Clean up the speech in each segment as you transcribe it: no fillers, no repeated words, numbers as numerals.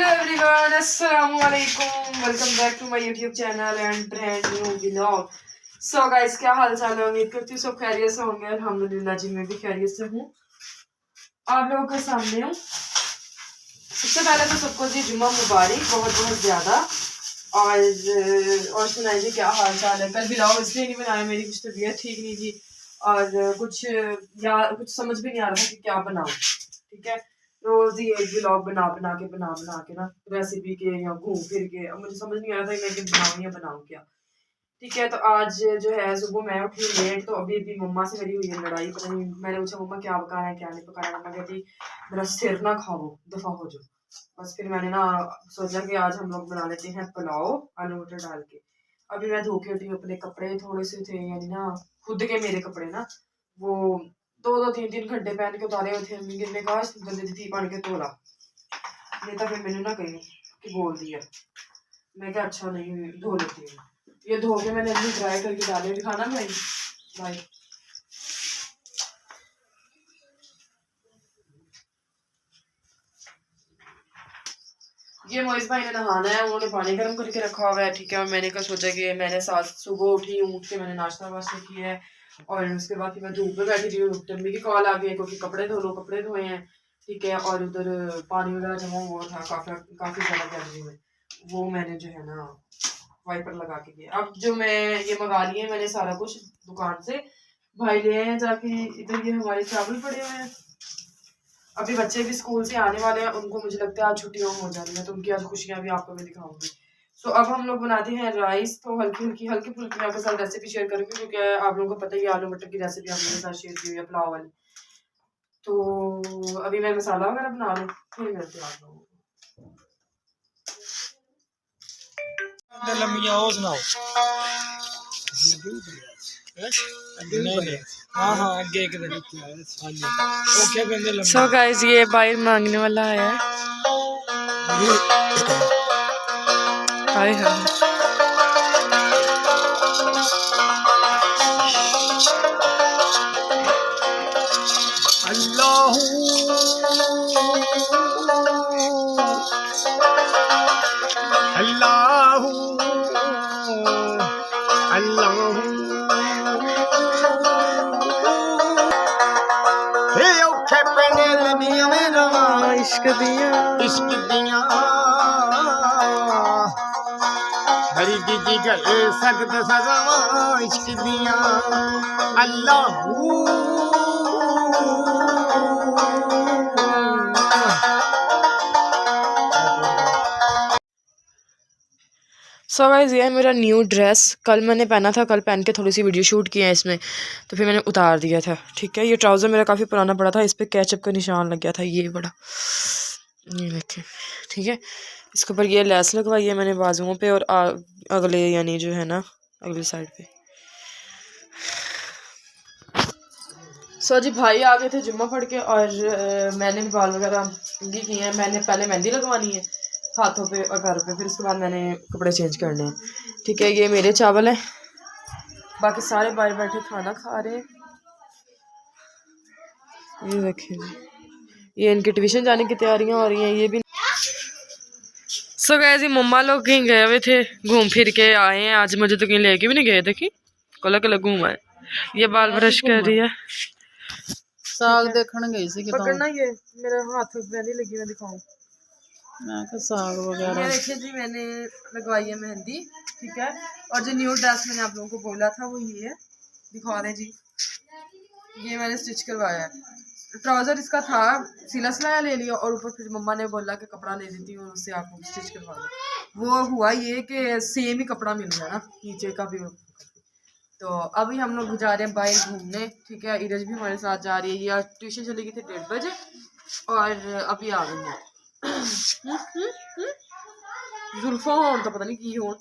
Hello everyone, अस्सलाम वालेकुम। Welcome back to my YouTube channel and brand new vlog. So guys, क्या हाल चाल है? उम्मीद करती हूँ सब खैरियत से होंगे। अल्हम्दुलिल्लाह जी, मैं भी खैरियत से हूँ। आप लोगों के सामने हूँ। सबसे पहले तो सबको जी जुम्मा मुबारक, बहुत बहुत ज्यादा। और सुनाइए क्या हाल चाल है? कल व्लॉग इसलिए नहीं बनाया, मेरी कुछ तबीयत ठीक नहीं थी और कुछ समझ भी नहीं आ रहा था कि क्या बनाऊं। ठीक है, रोज ही एक व्लॉग बना बना के ना रेसिपी के या घूम फिर के, अब मुझे समझ नहीं आ रहा था कि मैं बनाऊं या बनाऊं क्या। ठीक है, तो आज जो है सुबह मैं उठी लेट, तो अभी अभी मम्मा से मेरी हुई है लड़ाई। पता नहीं, मैंने पूछा मम्मा क्या पकाना है क्या नहीं पकाना। मम्मा कहती मेरा सिर ना खाओ, दफा हो जाओ। बस फिर मैंने ना सोचा कि आज हम लोग बना लेते हैं पुलाव आलू मटर डाल के। अभी मैं धो के उठी, अपने कपड़े थोड़े से थे, यानी ना खुद के मेरे कपड़े ना, वो 2-2 3-3 घंटे पहन के उतारे हुए थे। मम्मी ने कहा गंदे थी पानी के धोला, नहीं तो फिर मैंने ना कहीं कि बोल दिया। मैं क्या अच्छा नहीं, धो लेती हूँ। ये धो के मैंने अभी ड्राई करके डाले। दिखाना भाई भाई। ये मोइस भाई ने नहाना है, उन्होंने पानी गर्म करके रखा हुआ है। ठीक है, और मैंने कल सोचा कि मैंने साथ सुबह उठी हूँ, उठ के मैंने नाश्ता वाश्ता किया है और उसके बाद फिर मैं धूप में बैठी थी। मम्मी की कॉल आ गई क्योंकि कपड़े धो लो, कपड़े धोए हैं। ठीक है, और उधर पानी वगैरह जमा हुआ था काफी ज्यादा गैलरी में, वो मैंने जो है ना वाइपर लगा के दिया। अब जो मैं ये मंगा लिए मैंने सारा कुछ दुकान से, भाई ले आए हैं जाके। इधर ये हमारे चावल पड़े हुए हैं। अभी बच्चे भी स्कूल से आने वाले हैं, उनको मुझे लगता है आज छुट्टियां हो जानी है, तो उनकी आज खुशियां भी आपको मैं दिखाऊंगी। सो अब हम लोग बनाते हैं राइस। तो हल्की फुल्की मैं आपके साथ रेसिपी शेयर करूंगी, क्योंकि आप लोगों को पता ही है आलू मटर की रेसिपी आप मेरे साथ शेयर की हुई है पुलाव वाली। तो अभी मैं मसाला वगैरह बना लूँ, फिर मिलते हैं आप लोगों को। सो गाइस, ये बाइल मांगने वाला आया है। हाय हाय। अल्लाह अल्लाह अल्लाह हे औखे पेंडे लमिया मेरा इश्क दिया हरी दीदी गल सख्त सजावा इश्क दिया। अल्लाह सो गाइस, ये है मेरा न्यू ड्रेस। कल मैंने पहना था, कल पहन के थोड़ी सी वीडियो शूट किया है इसमें, तो फिर मैंने उतार दिया था। ठीक है, ये ट्राउज़र मेरा काफ़ी पुराना पड़ा था, इस पर कैचअप का निशान लग गया था, ये बड़ा, ये देखें। ठीक है, इसके ऊपर ये लेस लगवाई है मैंने बाजुओं पे और अगले यानी जो है ना अगली साइड पे। सो जी, भाई आ गए थे जुम्मा पढ़ के और मैंने भी बाल वगैरह कंघी किए हैं। मैंने पहले मेहंदी लगवानी है हाथों पे और पैरों पे, फिर उसके बाद मैंने कपड़े चेंज करने हैं। ठीक है, ये मेरे चावल हैं, बाकी सारे बाहर बैठे खाना खा रहे हैं। ये देखिए जी, ये इनकी ट्यूशन जाने की तैयारियां हो रही हैं। ये भी सो गए जी, मम्मा लोग कहीं गए हुए थे, घूम फिर के आए हैं। आज मुझे तो कहीं लेके भी नहीं गए, देखी कल कल घूम आए। ये बाल ब्रश कर रही है, साग देखने गई सी। पकड़ना, ये मेरे हाथ में मेहंदी लगी, मैं दिखाऊं। मैं साग वगैरह ये देखिए जी, मैंने लगवाई है मेहंदी। ठीक है, और जो न्यू ड्रेस मैंने आप लोगों को बोला था वो ये है, दिखा रहे जी। ये मैंने स्टिच करवाया है। ट्राउजर इसका था, सिला सिलाया ले लिया और ऊपर फिर मम्मा ने बोला कि कपड़ा ले देती हूँ उससे आप स्टिच करवा लो। वो हुआ ये कि सेम ही कपड़ा मिल गया ना नीचे का भी। तो अभी हम लोग जा रहे हैं बाहर घूमने। ठीक है, इरज भी हमारे साथ जा रही है। ये ट्यूशन चली गई थी 1:30 बजे और अभी आ गई है। जुल्फा होन तो पता नहीं की होन।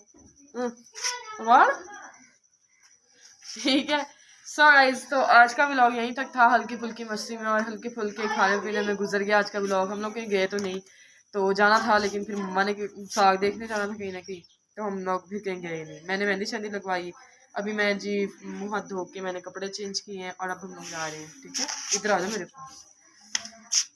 ठीक है, सो गाइस, तो आज का व्लॉग यहीं तक था। हल्की फुल्की मस्ती में और हल्के फुल्के खाने पीने में गुजर गया आज का व्लॉग। हम लोग कहीं गए तो नहीं, तो जाना था लेकिन फिर मम्मा ने साग देखने जाना था कहीं ना कहीं, तो हम लोग भी कहीं गए नहीं। मैंने मेहंदी शहंदी लगवाई। अभी मैं जी मुँह हाथ धो के मैंने कपड़े चेंज किए हैं और अब हम लोग जा रहे हैं। ठीक है, इधर आ जाओ मेरे पास।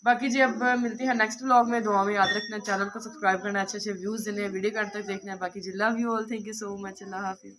बाकी जी अब मिलती है नेक्स्ट व्लॉग में। दुआ में याद रखना, चैनल को सब्सक्राइब करना, अच्छे अच्छे व्यूज़ देने, वीडियो करते देखना है। बाकी जी love you all, thank you so much, अल्लाह हाफिज़।